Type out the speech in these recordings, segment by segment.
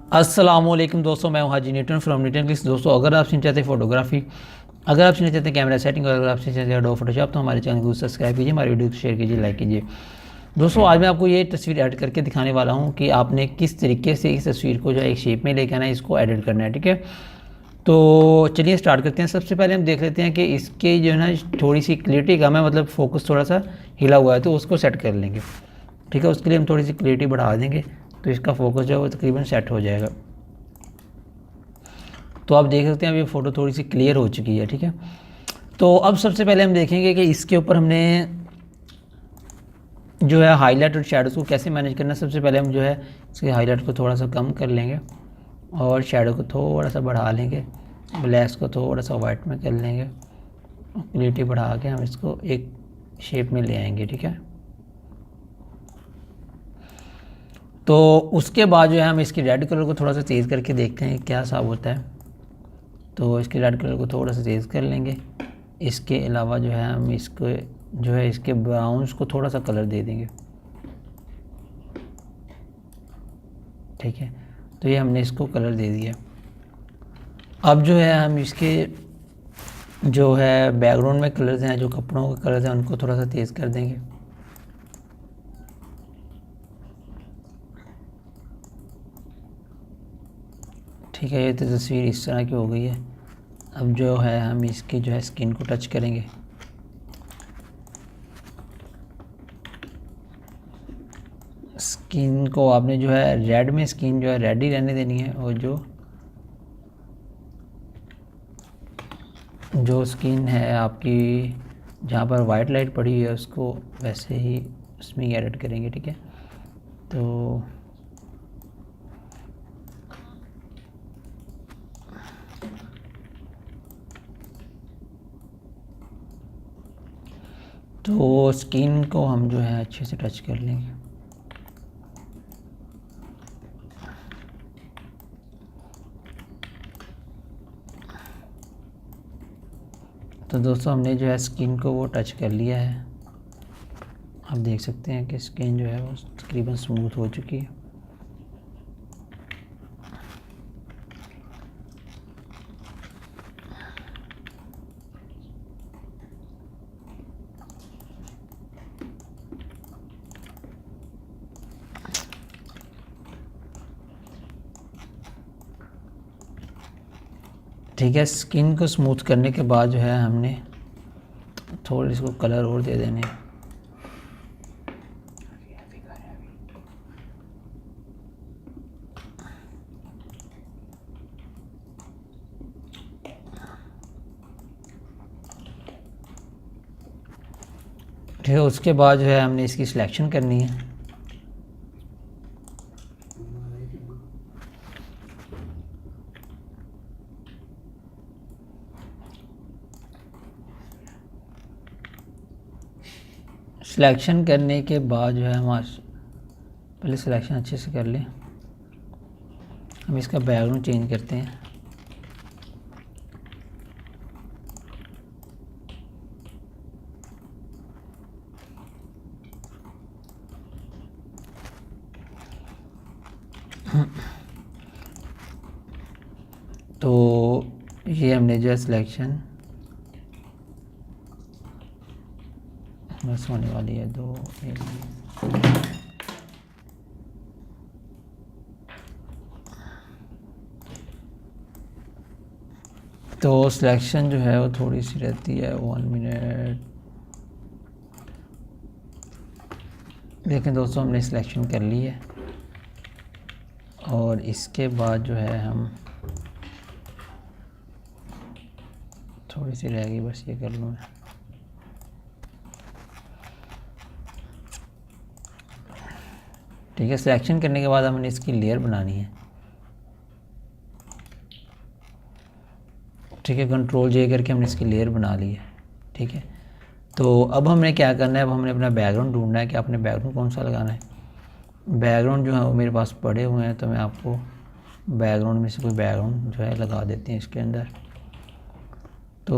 अस्सलामुअलैकुम दोस्तों, मैं हूं हाजी न्यूटन फ्रॉम न्यूटन क्लिक्स। दोस्तों, अगर आप सीखना चाहते हैं फोटोग्राफी, अगर आप सीखना चाहते हैं कैमरा सेटिंग, अगर आप सीखना चाहते हैं एडोब फोटोशॉप, तो हमारे चैनल को सब्सक्राइब कीजिए, हमारे वीडियो को शेयर कीजिए, लाइक कीजिए। दोस्तों, आज मैं आपको ये तस्वीर ऐड करके दिखाने वाला हूँ कि आपने किस तरीके से इस तस्वीर को जो है एक शेप में लेकर आना है, इसको एडिट करना है। ठीक है, तो चलिए स्टार्ट करते हैं। सबसे पहले हम देख लेते हैं कि इसके जो है ना थोड़ी सी क्लियरिटी कम है, मतलब फोकस थोड़ा सा हिला हुआ है, तो उसको सेट कर लेंगे। ठीक है, उसके लिए हम थोड़ी सी क्लियरिटी बढ़ा देंगे, तो इसका फोकस जो है वो तकरीबन सेट हो जाएगा। तो आप देख सकते हैं अब ये फ़ोटो थोड़ी सी क्लियर हो चुकी है। ठीक है, तो अब सबसे पहले हम देखेंगे कि इसके ऊपर हमने जो है हाईलाइट और शैडोज़ को कैसे मैनेज करना है। सबसे पहले हम जो है इसके हाईलाइट को थोड़ा सा कम कर लेंगे और शैडो को थोड़ा सा बढ़ा लेंगे, ब्लैक्स को थोड़ा सा वाइट में कर लेंगे, क्लियरिटी बढ़ा के हम इसको एक शेप में ले आएंगे। ठीक है, तो उसके बाद जो है हम इसकी रेड कलर को थोड़ा सा तेज़ करके देखते हैं क्या हिसाब होता है। तो इसके रेड कलर को थोड़ा सा तेज़ कर लेंगे। इसके अलावा जो है हम इसको जो है इसके ब्राउन्स को थोड़ा सा कलर दे देंगे। ठीक है, तो ये हमने इसको कलर दे दिया। अब जो है हम इसके जो है बैकग्राउंड में कलर्स हैं, जो कपड़ों के कलर्स हैं, उनको थोड़ा सा तेज़ कर देंगे। ठीक है, ये तो तस्वीर इस तरह की हो गई है। अब जो है हम इसकी जो है स्किन को टच करेंगे। स्किन को आपने जो है रेड में स्किन जो है रेड ही रहने देनी है, और जो स्किन है आपकी जहाँ पर वाइट लाइट पड़ी है उसको वैसे ही उसमें ही एडिट करेंगे। ठीक है, तो स्किन को हम जो है अच्छे से टच कर लेंगे। तो दोस्तों, हमने जो है स्किन को वो टच कर लिया है। आप देख सकते हैं कि स्किन जो है वो तकरीबन स्मूथ हो चुकी है। ठीक है, स्किन को स्मूथ करने के बाद जो है हमने थोड़ी इसको कलर और दे देने। ठीक है, उसके बाद जो है हमने इसकी सिलेक्शन करनी है। सिलेक्शन करने के बाद जो है हमारे पहले सिलेक्शन अच्छे से कर लें। हम इसका बैकग्राउंड चेंज करते हैं। तो ये हमने जो है सिलेक्शन बस होने वाली है 2 1। तो सिलेक्शन जो है वो थोड़ी सी रहती है 1 मिनट। लेकिन दोस्तों, हमने सिलेक्शन कर ली है और इसके बाद जो है हम थोड़ी सी रह गई, बस ये कर लूँ मैं। ठीक है, सिलेक्शन करने के बाद हमने इसकी लेयर बनानी है। ठीक है, कंट्रोल जे करके हमने इसकी लेयर बना ली है। ठीक है, तो अब हमने क्या करना है, अब हमने अपना बैकग्राउंड ढूंढना है कि आपने बैकग्राउंड कौन सा लगाना है। बैकग्राउंड जो है वो मेरे पास पड़े हुए हैं, तो मैं आपको बैकग्राउंड में से कोई बैकग्राउंड जो है लगा देते हैं इसके अंदर। तो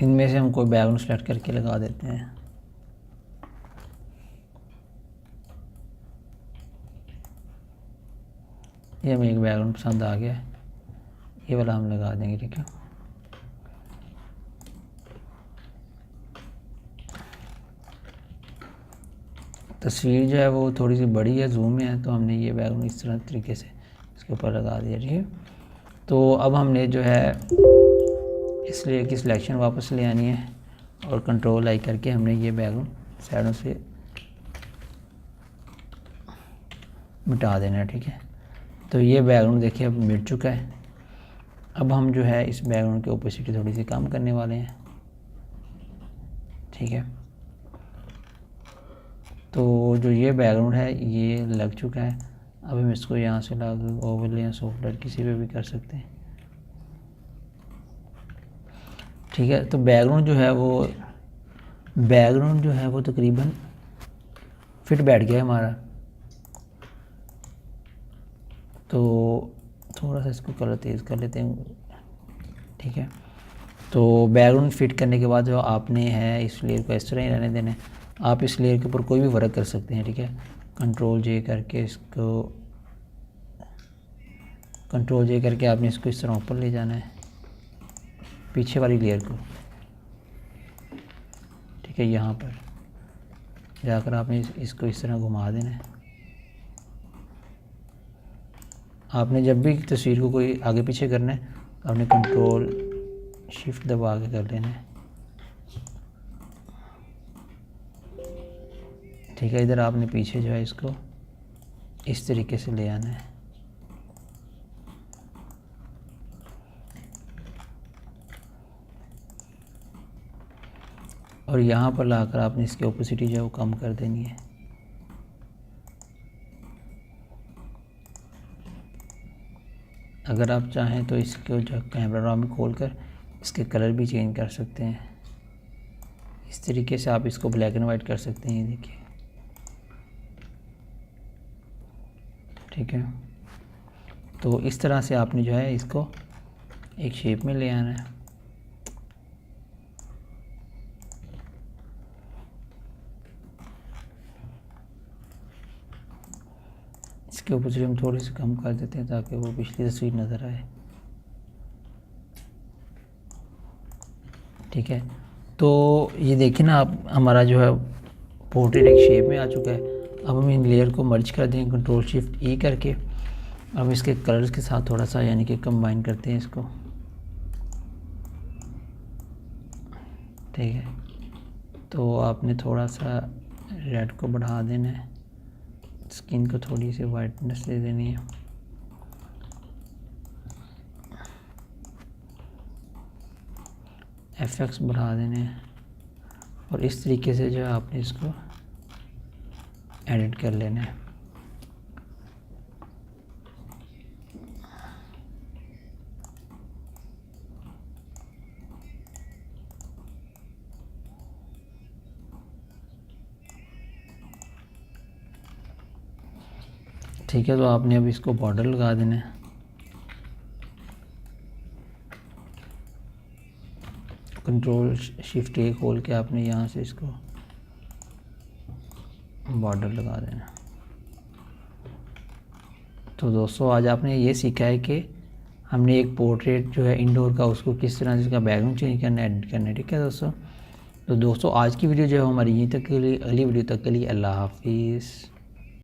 इनमें से हम कोई बैकग्राउंड सेलेक्ट करके लगा देते हैं। ये हमें एक बैकग्राउंड पसंद आ गया, ये वाला हम लगा देंगे। ठीक है, तस्वीर जो है वो थोड़ी सी बड़ी है, जूम में है, तो हमने ये बैकग्राउंड इस तरह तरीके से इसके ऊपर लगा दिया। ठीक है, तो अब हमने जो है इस लेयर की सिलेक्शन वापस ले आनी है और कंट्रोल आई करके हमने ये बैकग्राउंड साइडों से मिटा देना है। ठीक है, तो ये बैकग्राउंड देखिए अब मिट चुका है। अब हम जो है इस बैकग्राउंड की ओपेसिटी थोड़ी सी कम करने वाले हैं। ठीक है, तो जो ये बैकग्राउंड है ये लग चुका है। अब हम इसको यहाँ से लागू ओवरले या सॉफ्टवेयर किसी पे भी कर सकते हैं। ठीक है, तो बैकग्राउंड जो है वो तकरीबन फिट बैठ गया है हमारा। तो थोड़ा सा इसको कलर तेज़ कर लेते हैं। ठीक है, तो बैकग्राउंड फिट करने के बाद जो आपने है इस लेयर को इस तरह ही रहने देना है। आप इस लेयर के ऊपर कोई भी वर्क कर सकते हैं। ठीक है, कंट्रोल जे करके आपने इसको इस तरह ऊपर ले जाना है, पीछे वाली लेयर को। ठीक है, यहाँ पर जाकर आपने इसको इस तरह घुमा देना है। आपने जब भी तस्वीर को कोई आगे पीछे करना है आपने कंट्रोल शिफ्ट दबा के कर लेना है। ठीक है, इधर आपने पीछे जो है इसको इस तरीके से ले आना है। और यहाँ पर लाकर आपने इसकी ओपेसिटी जो है वो कम कर देनी है। अगर आप चाहें तो इसको जो कैमरा रॉ में खोल कर इसके कलर भी चेंज कर सकते हैं। इस तरीके से आप इसको ब्लैक एंड वाइट कर सकते हैं, ये देखिए। ठीक है, तो इस तरह से आपने जो है इसको एक शेप में ले आना है। इसके ऊपर से हम थोड़ी सी कम कर देते हैं ताकि वो पिछली तस्वीर नज़र आए। ठीक है, तो ये देखिए ना, आप हमारा जो है पोर्ट्रेट एक शेप में आ चुका है। अब हम इन लेयर को मर्ज कर दें कंट्रोल शिफ्ट ई करके। अब इसके कलर्स के साथ थोड़ा सा यानी कि कंबाइन करते हैं इसको। ठीक है, तो आपने थोड़ा सा रेड को बढ़ा देना है, स्किन को थोड़ी सी वाइटनेस दे देनी है। एफएक्स बढ़ा देने हैं और इस तरीके से जो है आपने इसको एडिट कर लेना है। ठीक है, तो आपने अब इसको बॉर्डर लगा देना है। कंट्रोल शिफ्ट ए खोल के आपने यहाँ से इसको बॉर्डर लगा देना। तो दोस्तों आज आपने ये सीखा है कि हमने एक पोर्ट्रेट जो है इंडोर का उसको किस तरह से इसका बैकग्राउंड चेंज करना है, एडिट करना है। ठीक है दोस्तों, तो दोस्तों आज की वीडियो जो है हमारी यहीं तक के लिए, अगली वीडियो तक के लिए अल्लाह हाफिज़।